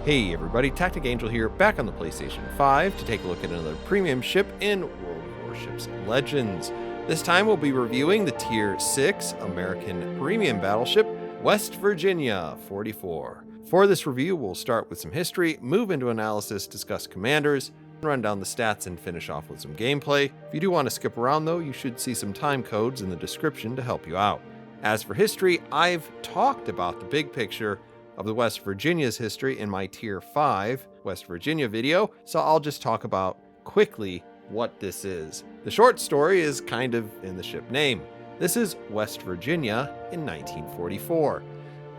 Hey everybody, TacticAngel here, back on the PlayStation 5 to take a look at another premium ship in World Warships Legends. This time we'll be reviewing the Tier 6 American premium battleship, West Virginia 44. For this review, we'll start with some history, move into analysis, discuss commanders, run down the stats, and finish off with some gameplay. If you do want to skip around though, you should see some time codes in the description to help you out. As for history, I've talked about the big picture of the West Virginia's history in my Tier 5 West Virginia video, so I'll just talk about quickly what this is. The short story is kind of in the ship name. This is West Virginia in 1944.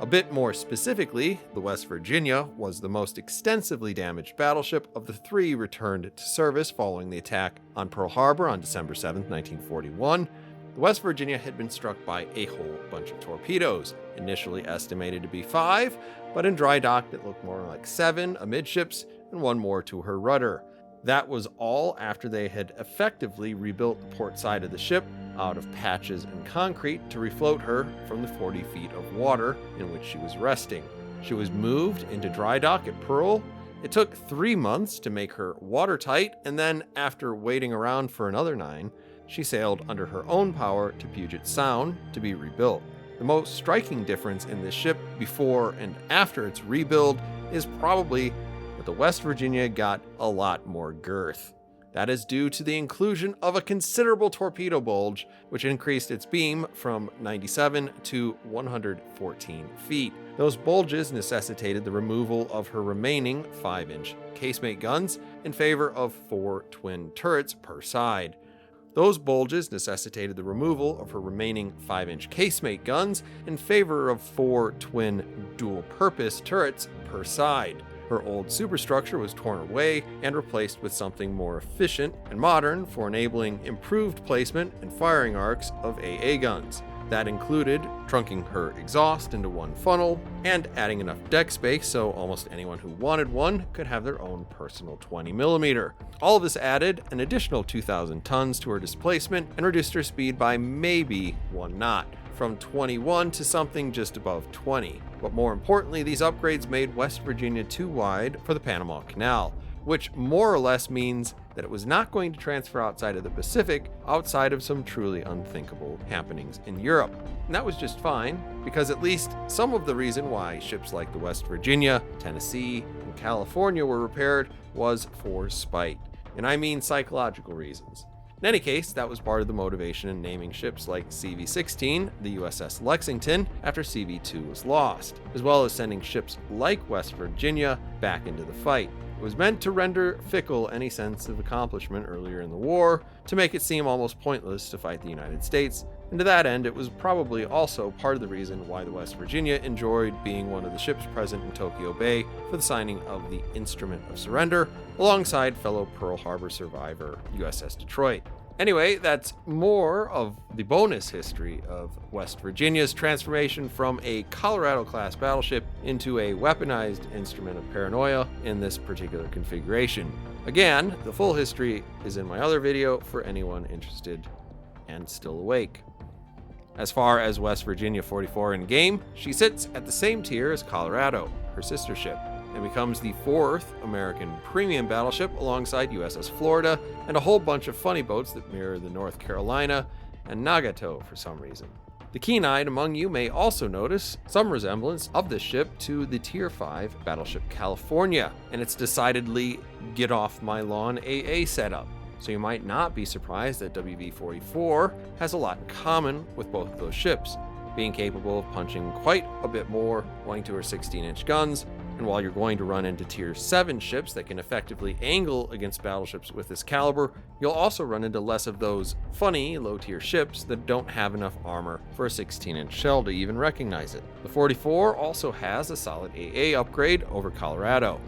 A bit more specifically, the West Virginia was the most extensively damaged battleship of the three returned to service following the attack on Pearl Harbor on December 7, 1941. The West Virginia had been struck by a whole bunch of torpedoes, initially estimated to be 5, but in dry dock it looked more like 7 amidships and 1 more to her rudder. That was all after they had effectively rebuilt the port side of the ship out of patches and concrete to refloat her from the 40 feet of water in which she was resting. She was moved into dry dock at Pearl. It took 3 months to make her watertight, and then after waiting around for another 9, she sailed under her own power to Puget Sound to be rebuilt. The most striking difference in this ship before and after its rebuild is probably that the West Virginia got a lot more girth. That is due to the inclusion of a considerable torpedo bulge, which increased its beam from 97 to 114 feet. Those bulges necessitated the removal of her remaining 5-inch casemate guns in favor of 4 twin turrets per side. Those bulges necessitated the removal of her remaining 5-inch casemate guns in favor of 4 twin dual-purpose turrets per side. Her old superstructure was torn away and replaced with something more efficient and modern for enabling improved placement and firing arcs of AA guns. That included trunking her exhaust into one funnel and adding enough deck space so almost anyone who wanted one could have their own personal 20mm. All of this added an additional 2,000 tons to her displacement and reduced her speed by maybe 1 knot, from 21 to something just above 20. But more importantly, these upgrades made West Virginia too wide for the Panama Canal, which more or less means that it was not going to transfer outside of the Pacific, outside of some truly unthinkable happenings in Europe. And that was just fine, because at least some of the reason why ships like the West Virginia, Tennessee, and California were repaired was for spite. And I mean psychological reasons. In any case, that was part of the motivation in naming ships like CV-16, the USS Lexington, after CV-2 was lost, as well as sending ships like West Virginia back into the fight. It was meant to render fickle any sense of accomplishment earlier in the war, to make it seem almost pointless to fight the United States, and to that end it was probably also part of the reason why the West Virginia enjoyed being one of the ships present in Tokyo Bay for the signing of the Instrument of Surrender, alongside fellow Pearl Harbor survivor USS Detroit. Anyway, that's more of the bonus history of West Virginia's transformation from a Colorado-class battleship into a weaponized instrument of paranoia in this particular configuration. Again, the full history is in my other video for anyone interested and still awake. As far as West Virginia 44 in game, she sits at the same tier as Colorado, her sister ship, and becomes the 4th American premium battleship alongside USS Florida and a whole bunch of funny boats that mirror the North Carolina and Nagato for some reason. The keen-eyed among you may also notice some resemblance of this ship to the Tier 5 Battleship California and its decidedly get-off-my-lawn AA setup. So you might not be surprised that WV-44 has a lot in common with both of those ships, being capable of punching quite a bit more, going to her 16-inch guns, and while you're going to run into Tier 7 ships that can effectively angle against battleships with this caliber, you'll also run into less of those funny low-tier ships that don't have enough armor for a 16-inch shell to even recognize it. The 44 also has a solid AA upgrade over Colorado.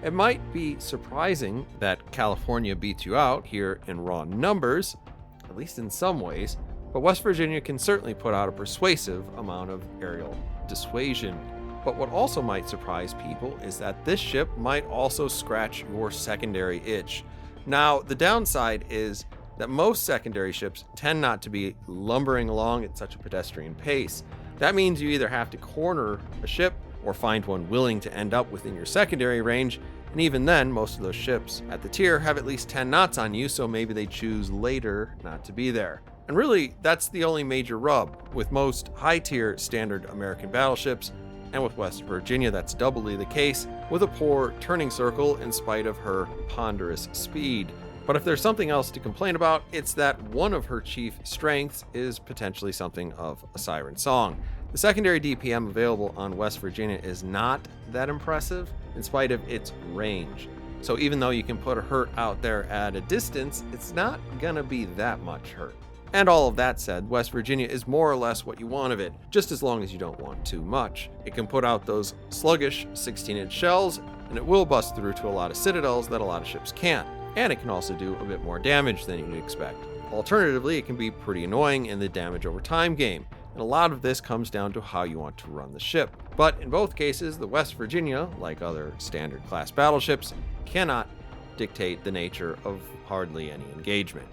It might be surprising that California beats you out here in raw numbers, at least in some ways, but West Virginia can certainly put out a persuasive amount of aerial dissuasion. But what also might surprise people is that this ship might also scratch your secondary itch. Now, the downside is that most secondary ships tend not to be lumbering along at such a pedestrian pace. That means you either have to corner a ship or find one willing to end up within your secondary range, and even then, most of those ships at the tier have at least 10 knots on you, so maybe they choose later not to be there. And really, that's the only major rub. With most high-tier standard American battleships, and with West Virginia that's doubly the case, with a poor turning circle in spite of her ponderous speed. But if there's something else to complain about, it's that one of her chief strengths is potentially something of a siren song. The secondary DPM available on West Virginia is not that impressive in spite of its range. So even though you can put a hurt out there at a distance, it's not gonna be that much hurt. And all of that said, West Virginia is more or less what you want of it, just as long as you don't want too much. It can put out those sluggish 16-inch shells, and it will bust through to a lot of citadels that a lot of ships can't. And it can also do a bit more damage than you'd expect. Alternatively, it can be pretty annoying in the damage over time game, and a lot of this comes down to how you want to run the ship. But in both cases, the West Virginia, like other standard class battleships, cannot dictate the nature of hardly any engagement.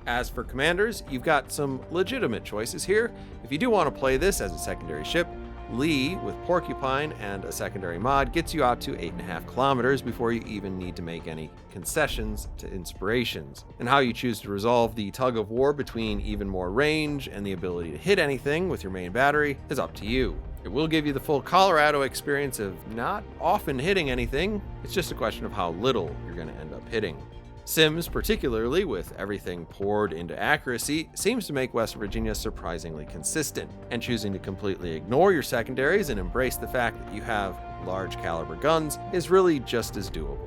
As for commanders, you've got some legitimate choices here. If you do want to play this as a secondary ship, Lee with Porcupine and a secondary mod gets you out to 8.5 kilometers before you even need to make any concessions to inspirations. And how you choose to resolve the tug of war between even more range and the ability to hit anything with your main battery is up to you. It will give you the full Colorado experience of not often hitting anything. It's just a question of how little you're going to end up hitting. Sims, particularly with everything poured into accuracy, seems to make West Virginia surprisingly consistent, and choosing to completely ignore your secondaries and embrace the fact that you have large caliber guns is really just as doable.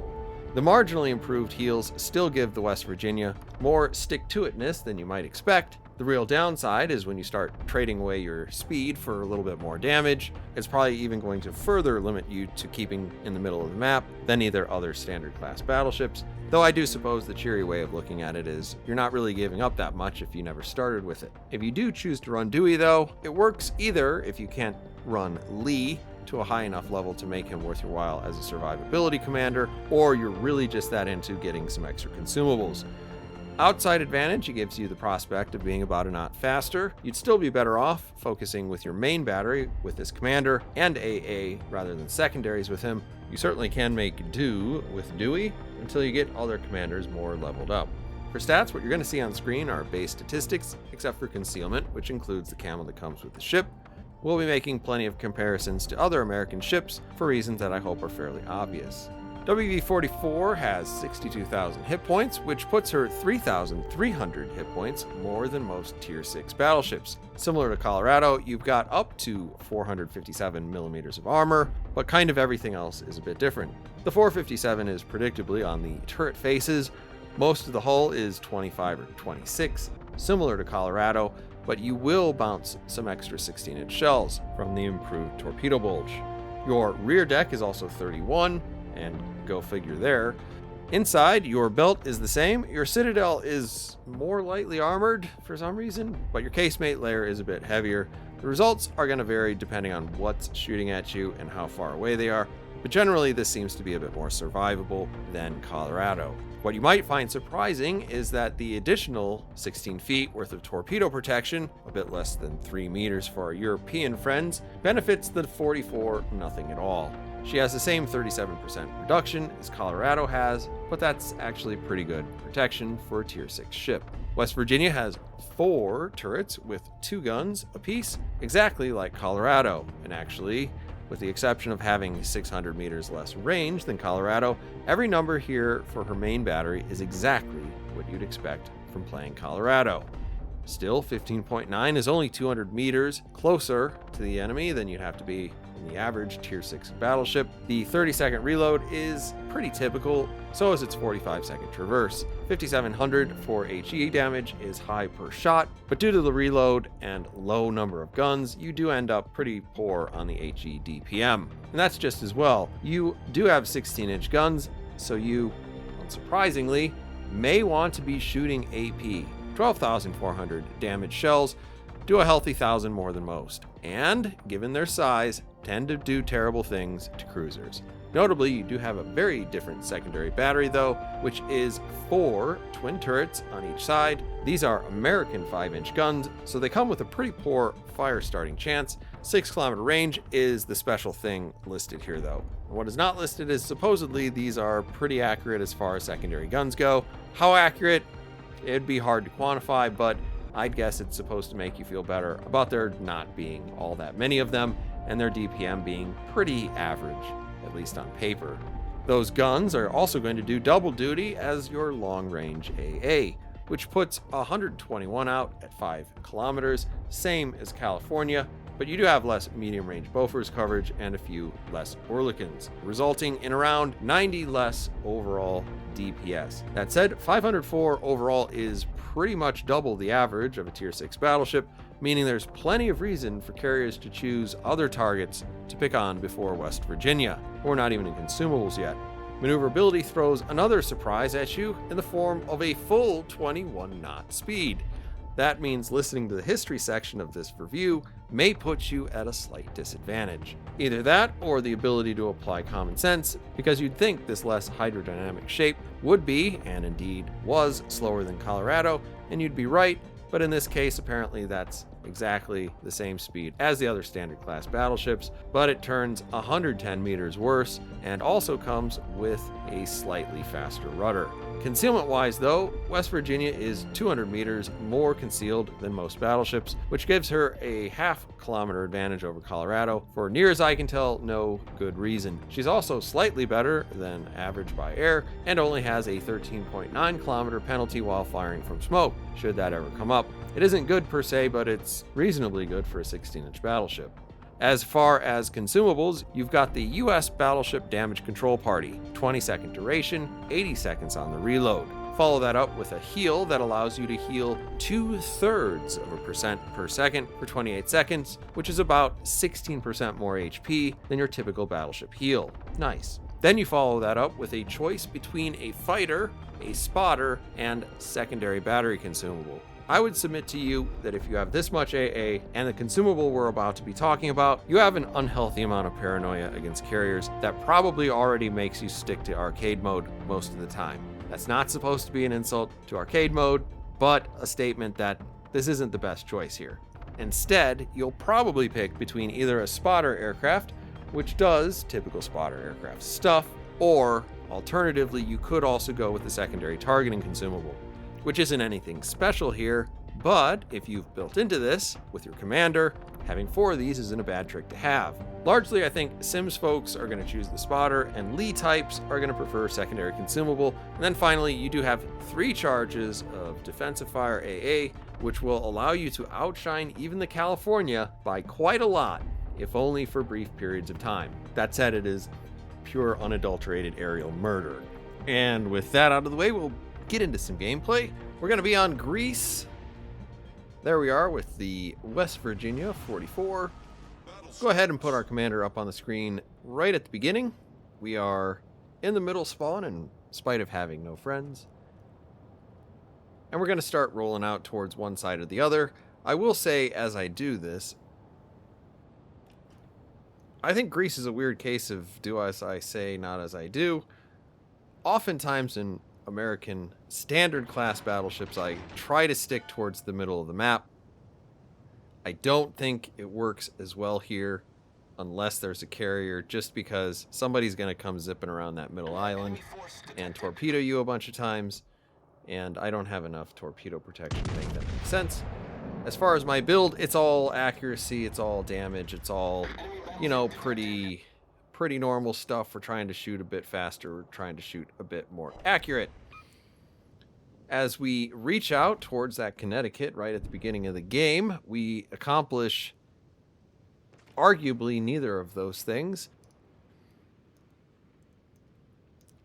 The marginally improved heals still give the West Virginia more stick-to-itness than you might expect. The real downside is when you start trading away your speed for a little bit more damage, it's probably even going to further limit you to keeping in the middle of the map than either other standard class battleships, though I do suppose the cheery way of looking at it is you're not really giving up that much if you never started with it. If you do choose to run Dewey though, it works either if you can't run Lee to a high enough level to make him worth your while as a survivability commander, or you're really just that into getting some extra consumables. Outside advantage, it gives you the prospect of being about a knot faster. You'd still be better off focusing with your main battery with this commander and AA rather than secondaries with him. You certainly can make do with Dewey until you get other commanders more leveled up. For stats, what you're going to see on screen are base statistics, except for concealment, which includes the camo that comes with the ship. We'll be making plenty of comparisons to other American ships for reasons that I hope are fairly obvious. WV-44 has 62,000 hit points, which puts her 3,300 hit points more than most Tier 6 battleships. Similar to Colorado, you've got up to 457 millimeters of armor, but kind of everything else is a bit different. The 457 is predictably on the turret faces. Most of the hull is 25 or 26, similar to Colorado, but you will bounce some extra 16-inch shells from the improved torpedo bulge. Your rear deck is also 31, and go figure there. Inside, your belt is the same. Your citadel is more lightly armored for some reason, but your casemate layer is a bit heavier. The results are going to vary depending on what's shooting at you and how far away they are, but generally this seems to be a bit more survivable than Colorado. What you might find surprising is that the additional 16 feet worth of torpedo protection, a bit less than 3 meters for our European friends, benefits the 44 nothing at all. She has the same 37% reduction as Colorado has, but that's actually pretty good protection for a Tier 6 ship. West Virginia has 4 turrets with 2 guns apiece, exactly like Colorado, and actually, with the exception of having 600 meters less range than Colorado, every number here for her main battery is exactly what you'd expect from playing Colorado. Still, 15.9 is only 200 meters closer to the enemy than you'd have to be in the average Tier 6 battleship. The 30-second reload is pretty typical, so is its 45-second traverse. 5,700 for HE damage is high per shot, but due to the reload and low number of guns, you do end up pretty poor on the HE DPM. And that's just as well. You do have 16-inch guns, so you, unsurprisingly, may want to be shooting AP. 12,400 damage shells do a healthy 1,000 more than most, and, given their size, tend to do terrible things to cruisers. Notably, you do have a very different secondary battery though, which is 4 twin turrets on each side. These are American 5-inch guns, so they come with a pretty poor fire starting chance. 6-kilometer range is the special thing listed here though. What is not listed is supposedly these are pretty accurate as far as secondary guns go. How accurate? It'd be hard to quantify, but I'd guess it's supposed to make you feel better about there not being all that many of them and their DPM being pretty average, at least on paper. Those guns are also going to do double duty as your long-range AA, which puts 121 out at 5 kilometers, same as California, but you do have less medium-range Bofors coverage and a few less Oerlikons, resulting in around 90 less overall DPS. That said, 504 overall is pretty much double the average of a Tier 6 battleship, meaning there's plenty of reason for carriers to choose other targets to pick on before West Virginia. We're not even in consumables yet. Maneuverability throws another surprise at you in the form of a full 21 knot speed. That means listening to the history section of this review may put you at a slight disadvantage. Either that or the ability to apply common sense, because you'd think this less hydrodynamic shape would be, and indeed was, slower than Colorado, and you'd be right, but in this case apparently that's exactly the same speed as the other standard class battleships, but it turns 110 meters worse and also comes with a slightly faster rudder. Concealment wise though, West Virginia is 200 meters more concealed than most battleships, which gives her a half-kilometer advantage over Colorado for near as I can tell no good reason. She's also slightly better than average by air and only has a 13.9 kilometer penalty while firing from smoke, should that ever come up. It isn't good per se, but it's reasonably good for a 16-inch battleship. As far as consumables, you've got the US Battleship Damage Control Party, 20-second duration, 80 seconds on the reload. Follow that up with a heal that allows you to heal 2/3% per second for 28 seconds, which is about 16% more HP than your typical battleship heal. Nice. Then you follow that up with a choice between a fighter, a spotter, and secondary battery consumable. I would submit to you that if you have this much AA and the consumable we're about to be talking about, you have an unhealthy amount of paranoia against carriers that probably already makes you stick to arcade mode most of the time. That's not supposed to be an insult to arcade mode, but a statement that this isn't the best choice here. Instead, you'll probably pick between either a spotter aircraft, which does typical spotter aircraft stuff, or alternatively, you could also go with the secondary targeting consumable, which isn't anything special here, but if you've built into this with your commander, having 4 of these isn't a bad trick to have. Largely, I think Sims folks are going to choose the spotter, and Lee types are going to prefer secondary consumable. And then finally, you do have 3 charges of defensive fire AA, which will allow you to outshine even the California by quite a lot, if only for brief periods of time. That said, it is pure unadulterated aerial murder. And with that out of the way, we'll get into some gameplay. We're going to be on Greece. There we are with the West Virginia 44. Go ahead and put our commander up on the screen right at the beginning. We are in the middle spawn in spite of having no friends. And we're going to start rolling out towards one side or the other. I will say as I do this, I think Greece is a weird case of do as I say, not as I do. Oftentimes in American standard class battleships, I try to stick towards the middle of the map. I don't think it works as well here unless there's a carrier, just because somebody's going to come zipping around that middle island and torpedo you a bunch of times, and I don't have enough torpedo protection to make that make sense. As far as my build, it's all accuracy, it's all damage, it's all, you know, pretty normal stuff. We're trying to shoot a bit faster, we're trying to shoot a bit more accurate. As we reach out towards that Connecticut right at the beginning of the game, we accomplish arguably neither of those things.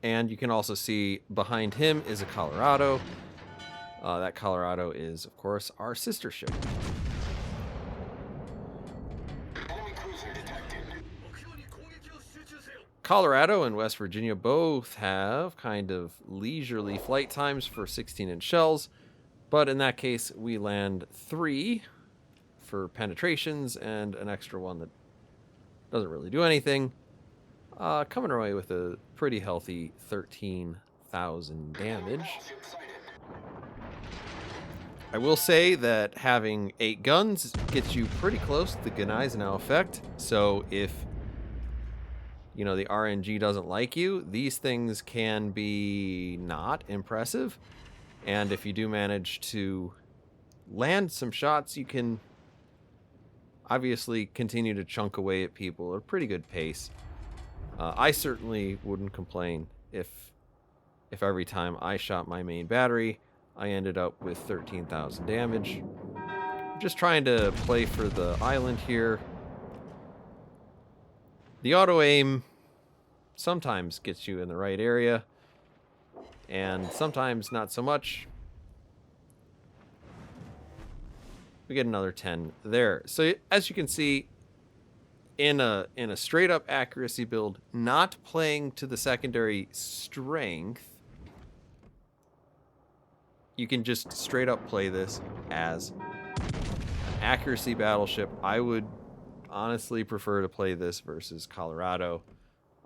And you can also see behind him is a Colorado. That Colorado is, of course, our sister ship. Colorado and West Virginia both have kind of leisurely flight times for 16-inch shells, but in that case we land 3 for penetrations and an extra one that doesn't really do anything. Coming away with a pretty healthy 13,000 damage. I will say that having 8 guns gets you pretty close to the Gneisenau effect. So if, you know, the RNG doesn't like you, these things can be not impressive. And if you do manage to land some shots, you can obviously continue to chunk away at people at a pretty good pace. I certainly wouldn't complain if every time I shot my main battery, I ended up with 13,000 damage. I'm just trying to play for the island here. The auto-aim sometimes gets you in the right area, and sometimes not so much. We get another 10 there. So as you can see, in a straight up accuracy build, not playing to the secondary strength, you can just straight up play this as accuracy battleship. I would honestly prefer to play this versus Colorado.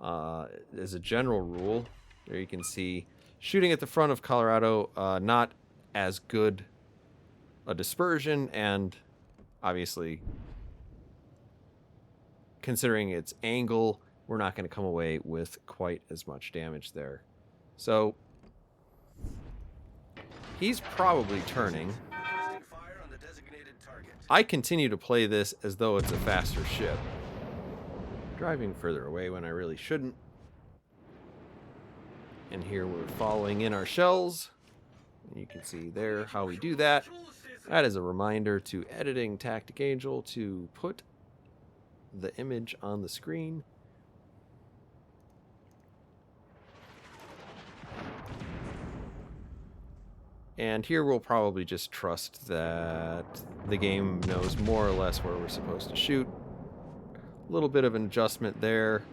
As a general rule, there you can see shooting at the front of Colorado, not as good a dispersion, and obviously considering its angle, we're not going to come away with quite as much damage there. So he's probably turning. I continue to play this as though it's a faster ship, driving further away when I really shouldn't. And here we're following in our shells. You can see there how we do that. That is a reminder to editing TacticAngel to put the image on the screen. And here we'll probably just trust that the game knows more or less where we're supposed to shoot. A little bit of an adjustment there.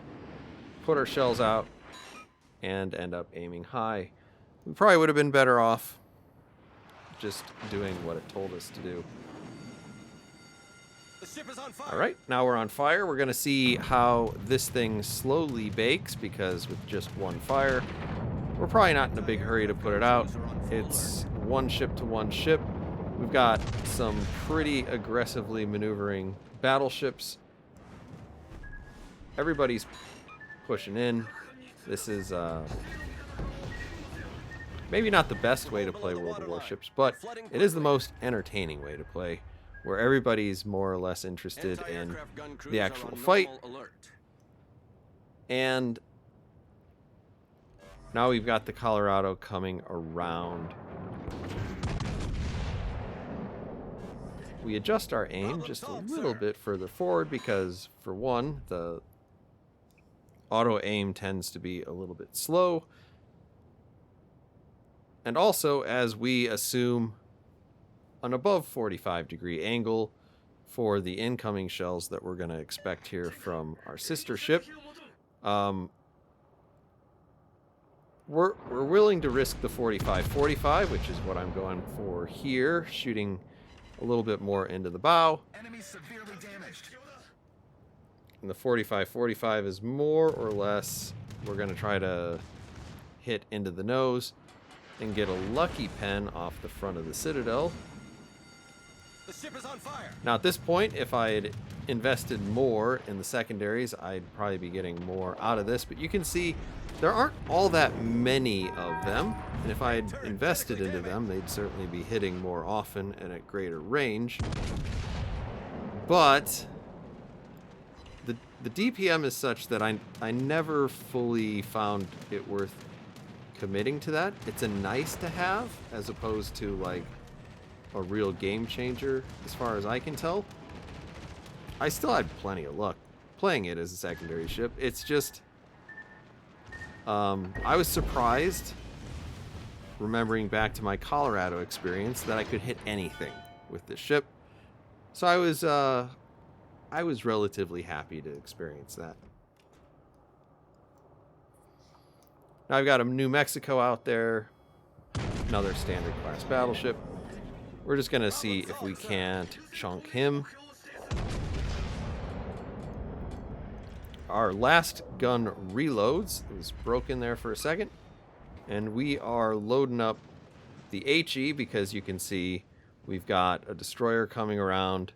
Put our shells out and end up aiming high. We probably would have been better off just doing what it told us to do. The ship is on fire. All right, now we're on fire. We're going to see how this thing slowly bakes, because with just one fire, we're probably not in a big hurry to put it out. It's one ship to one ship. We've got some pretty aggressively maneuvering battleships. Everybody's pushing in. This is maybe not the best way to play World of Warships, but it is the most entertaining way to play, where everybody's more or less interested in the actual fight. And now we've got the Colorado coming around. We adjust our aim just a little bit further forward because, for one, the auto aim tends to be a little bit slow. And also, as we assume an above 45-degree angle for the incoming shells that we're going to expect here from our sister ship, we're willing to risk the 45-45, which is what I'm going for here, shooting a little bit more into the bow. Enemy severely damaged. And the 45-45 is more or less, we're going to try to hit into the nose and get a lucky pen off the front of the Citadel. The ship is on fire. Now at this point, if I had invested more in the secondaries, I'd probably be getting more out of this. But you can see there aren't all that many of them. And if I had invested into them, they'd certainly be hitting more often and at greater range. But the DPM is such that I never fully found it worth committing to that. It's a nice to have as opposed to like a real game changer as far as I can tell. I still had plenty of luck playing it as a secondary ship. It's just I was surprised, remembering back to my Colorado experience, that I could hit anything with this ship. So I was relatively happy to experience that. Now I've got a New Mexico out there, another standard class battleship. We're just going to see if we can't chunk him. our last gun reloads. It was broken there for a second. And we are loading up the HE because you can see we've got a destroyer coming around.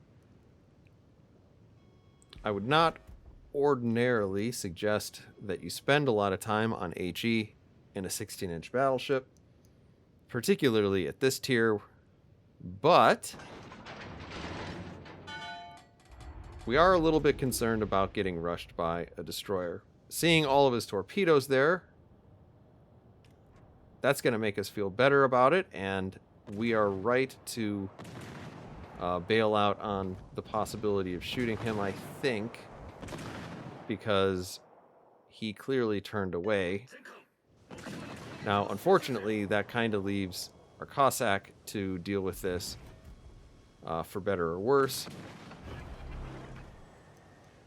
I would not ordinarily suggest that you spend a lot of time on HE in a 16-inch battleship, particularly at this tier, but we are a little bit concerned about getting rushed by a destroyer. Seeing all of his torpedoes there, that's going to make us feel better about it, and we are right to bail out on the possibility of shooting him, I think, because he clearly turned away. Now, unfortunately, that kind of leaves our Cossack to deal with this for better or worse.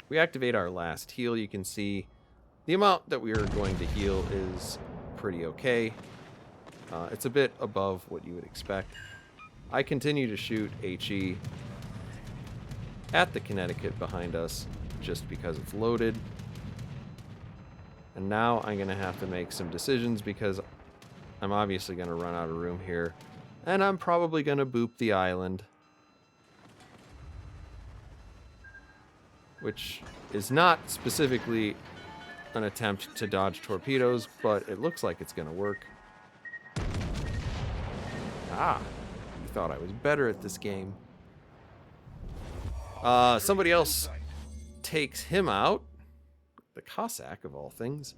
We activate our last heal. You can see the amount that we are going to heal is pretty okay. It's a bit above what you would expect. I continue to shoot HE at the Connecticut behind us just because it's loaded. And now I'm going to have to make some decisions because I'm obviously going to run out of room here. And I'm probably going to boop the island, which is not specifically an attempt to dodge torpedoes, but it looks like it's going to work. Ah, you thought I was better at this game. Somebody else takes him out. The Cossack, of all things.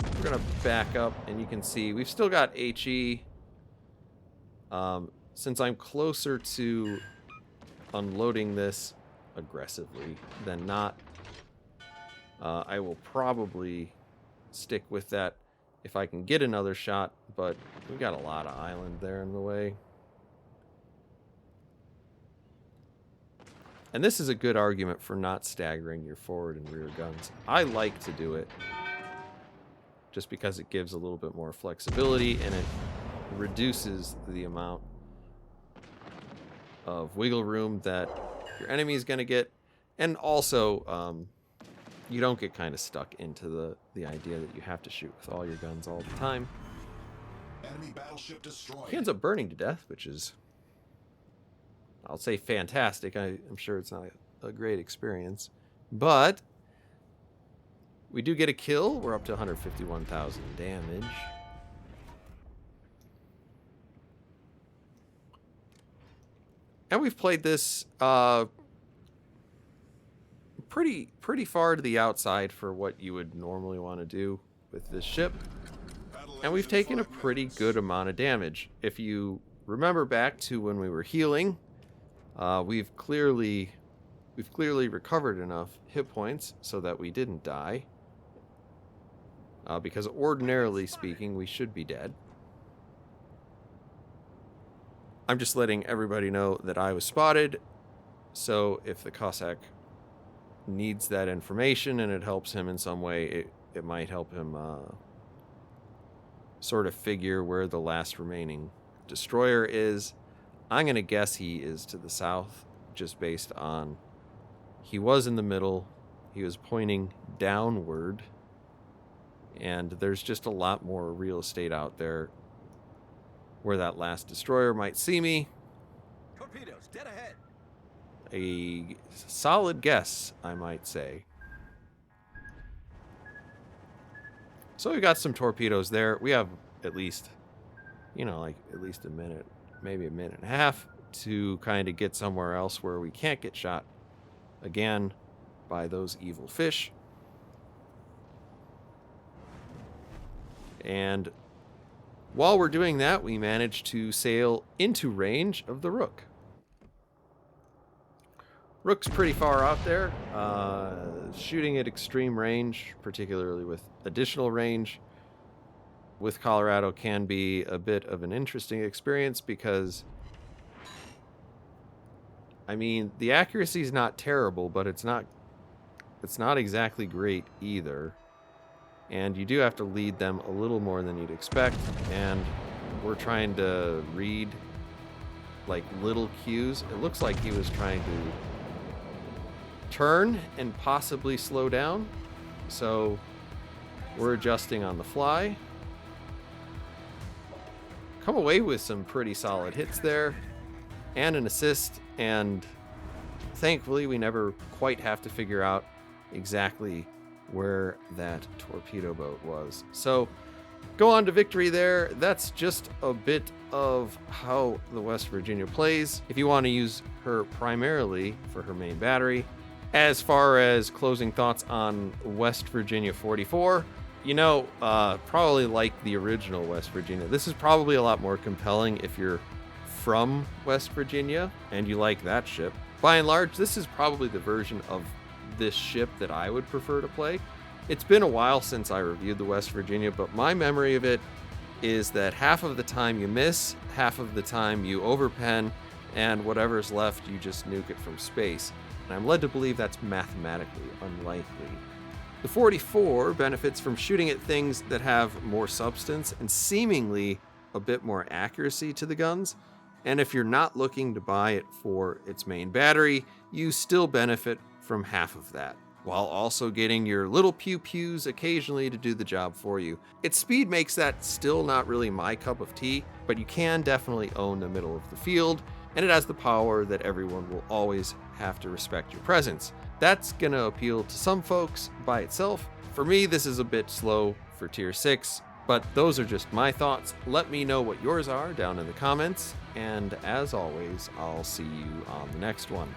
We're going to back up, and you can see we've still got HE. Since I'm closer to unloading this aggressively than not, I will probably stick with that if I can get another shot, but we've got a lot of island there in the way. And this is a good argument for not staggering your forward and rear guns. I like to do it just because it gives a little bit more flexibility and it reduces the amount of wiggle room that your enemy is going to get. And also, you don't get kind of stuck into the idea that you have to shoot with all your guns all the time. Enemy battleship destroyed. He ends up burning to death, which is, I'll say, fantastic. I'm sure it's not a great experience, but we do get a kill. We're up to 151,000 damage. And we've played this pretty far to the outside for what you would normally want to do with this ship. And we've taken a pretty good amount of damage. If you remember back to when we were healing, we've clearly recovered enough hit points so that we didn't die. Because ordinarily speaking, we should be dead. I'm just letting everybody know that I was spotted. So if the Cossack needs that information and it helps him in some way, it might help him sort of figure where the last remaining destroyer is. I'm going to guess he is to the south, just based on he was in the middle, he was pointing downward, and there's just a lot more real estate out there where that last destroyer might see me. Torpedoes dead ahead. A solid guess, I might say. So we got some torpedoes there. We have at least, at least a minute, maybe a minute and a half to kind of get somewhere else where we can't get shot again by those evil fish. And while we're doing that, we manage to sail into range of the Rook. Rook's pretty far out there. Shooting at extreme range, particularly with additional range, with Colorado can be a bit of an interesting experience because, the accuracy is not terrible, but it's not exactly great either. And you do have to lead them a little more than you'd expect, and we're trying to read like little cues. It looks like he was trying to turn and possibly slow down. So we're adjusting on the fly. Come away with some pretty solid hits there and an assist, and thankfully we never quite have to figure out exactly where that torpedo boat was. So go on to victory there. That's just a bit of how the West Virginia plays. If you want to use her primarily for her main battery. As far as closing thoughts on West Virginia 44, probably like the original West Virginia. This is probably a lot more compelling if you're from West Virginia and you like that ship. By and large, this is probably the version of this ship that I would prefer to play. It's been a while since I reviewed the West Virginia, but my memory of it is that half of the time you miss, half of the time you overpen, and whatever's left, you just nuke it from space. And I'm led to believe that's mathematically unlikely. The 44 benefits from shooting at things that have more substance and seemingly a bit more accuracy to the guns. And if you're not looking to buy it for its main battery, you still benefit from half of that, while also getting your little pew-pews occasionally to do the job for you. Its speed makes that still not really my cup of tea, but you can definitely own the middle of the field, and it has the power that everyone will always have to respect your presence. That's gonna appeal to some folks by itself. For me, this is a bit slow for tier 6, but those are just my thoughts. Let me know what yours are down in the comments, and as always, I'll see you on the next one.